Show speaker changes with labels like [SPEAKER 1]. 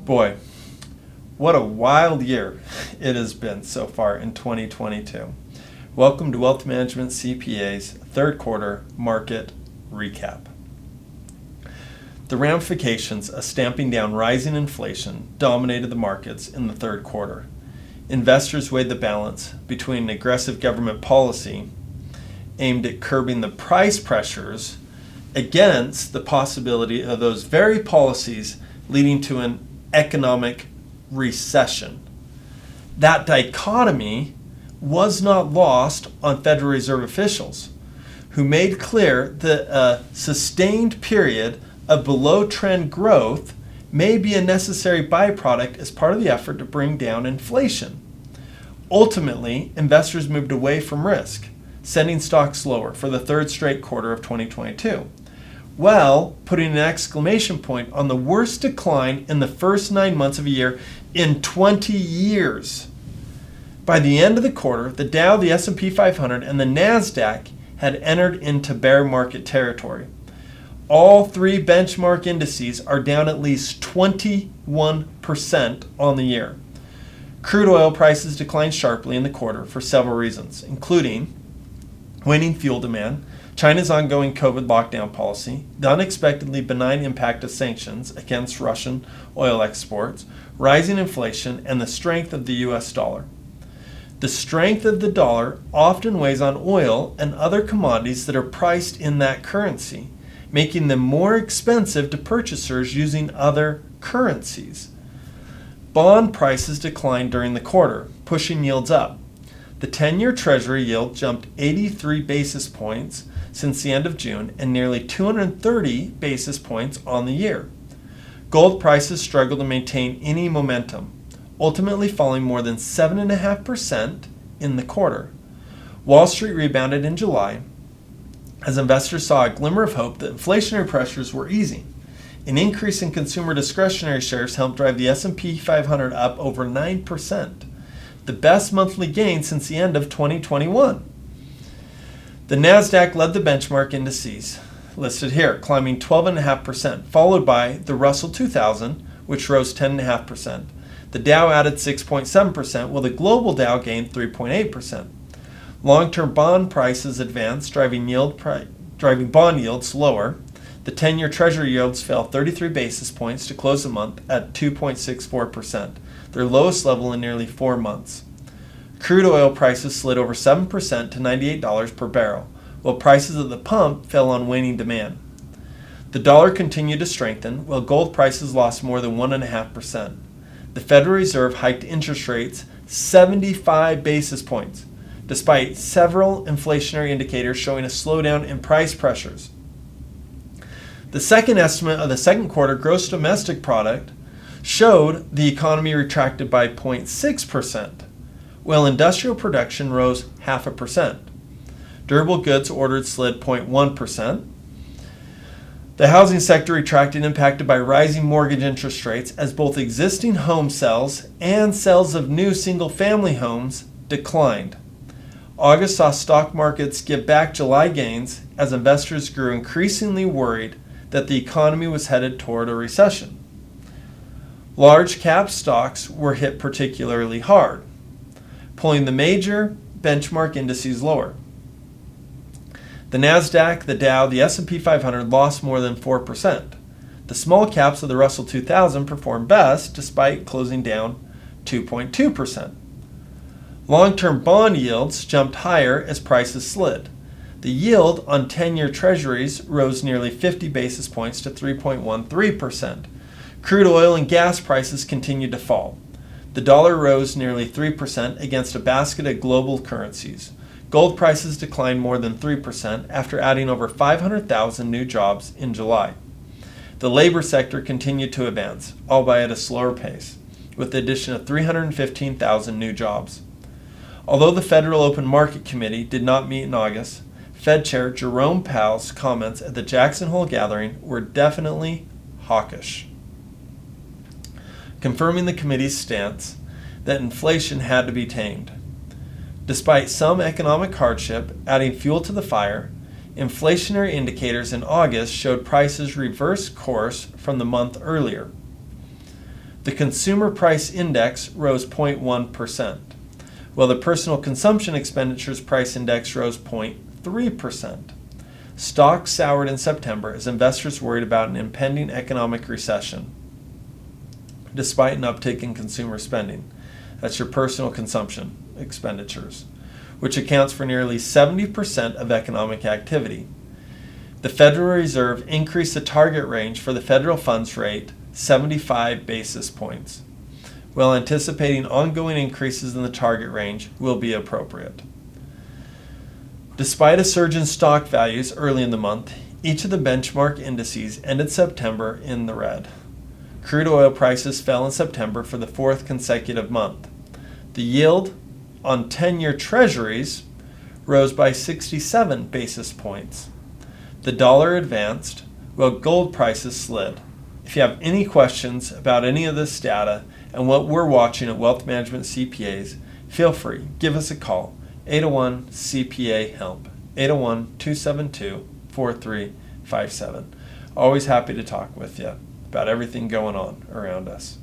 [SPEAKER 1] Boy, what a wild year it has been so far in 2022. Welcome to Wealth Management CPAs third quarter market recap. The ramifications of stamping down rising inflation dominated the markets in the third quarter. Investors weighed the balance between aggressive government policy aimed at curbing the price pressures against the possibility of those very policies leading to an economic recession. That dichotomy was not lost on Federal Reserve officials, who made clear that a sustained period of below-trend growth may be a necessary byproduct as part of the effort to bring down inflation. Ultimately, investors moved away from risk, sending stocks lower for the third straight quarter of 2022, while putting an exclamation point on the worst decline in the first 9 months of a year in 20 years. By the end of the quarter, the Dow, the S&P 500, and the NASDAQ had entered into bear market territory. All three benchmark indices are down at least 21% on the year. Crude oil prices declined sharply in the quarter for several reasons, including waning fuel demand, China's ongoing COVID lockdown policy, the unexpectedly benign impact of sanctions against Russian oil exports, rising inflation, and the strength of the US dollar. The strength of the dollar often weighs on oil and other commodities that are priced in that currency, making them more expensive to purchasers using other currencies. Bond prices declined during the quarter, pushing yields up. The 10-year Treasury yield jumped 83 basis points since the end of June and nearly 230 basis points on the year. Gold prices struggled to maintain any momentum, ultimately falling more than 7.5% in the quarter. Wall Street rebounded in July as investors saw a glimmer of hope that inflationary pressures were easing. An increase in consumer discretionary shares helped drive the S&P 500 up over 9%, the best monthly gain since the end of 2021. The NASDAQ led the benchmark indices, listed here, climbing 12.5%, followed by the Russell 2000, which rose 10.5%. The Dow added 6.7%, while the global Dow gained 3.8%. Long-term bond prices advanced, driving bond yields lower. The 10-year Treasury yields fell 33 basis points to close the month at 2.64%, their lowest level in nearly 4 months. Crude oil prices slid over 7% to $98 per barrel, while prices at the pump fell on waning demand. The dollar continued to strengthen, while gold prices lost more than 1.5%. The Federal Reserve hiked interest rates 75 basis points, despite several inflationary indicators showing a slowdown in price pressures. The second estimate of the second quarter gross domestic product showed the economy retracted by 0.6%, while industrial production rose 0.5%. Durable goods ordered slid 0.1%. The housing sector retracted, impacted by rising mortgage interest rates as both existing home sales and sales of new single-family homes declined. August saw stock markets give back July gains as investors grew increasingly worried that the economy was headed toward a recession. Large cap stocks were hit particularly hard, pulling the major benchmark indices lower. The NASDAQ, the Dow, the S&P 500 lost more than 4%. The small caps of the Russell 2000 performed best despite closing down 2.2%. Long-term bond yields jumped higher as prices slid. The yield on 10-year Treasuries rose nearly 50 basis points to 3.13%. Crude oil and gas prices continued to fall. The dollar rose nearly 3% against a basket of global currencies. Gold prices declined more than 3% after adding over 500,000 new jobs in July. The labor sector continued to advance, albeit at a slower pace, with the addition of 315,000 new jobs. Although the Federal Open Market Committee did not meet in August, Fed Chair Jerome Powell's comments at the Jackson Hole gathering were definitely hawkish, confirming the committee's stance that inflation had to be tamed. Despite some economic hardship adding fuel to the fire, inflationary indicators in August showed prices reverse course from the month earlier. The Consumer Price Index rose 0.1%, while the Personal Consumption Expenditures Price Index rose 0.3%. Stocks soured in September as investors worried about an impending economic recession, despite an uptick in consumer spending. That's your personal consumption expenditures, which accounts for nearly 70% of economic activity. The Federal Reserve increased the target range for the federal funds rate 75 basis points, while anticipating ongoing increases in the target range will be appropriate. Despite a surge in stock values early in the month, each of the benchmark indices ended September in the red. Crude oil prices fell in September for the fourth consecutive month. The yield on 10-year treasuries rose by 67 basis points. The dollar advanced, while gold prices slid. If you have any questions about any of this data and what we're watching at Wealth Management CPAs, feel free, give us a call, 801-CPA-HELP, 801-272-4357. Always happy to talk with you about everything going on around us.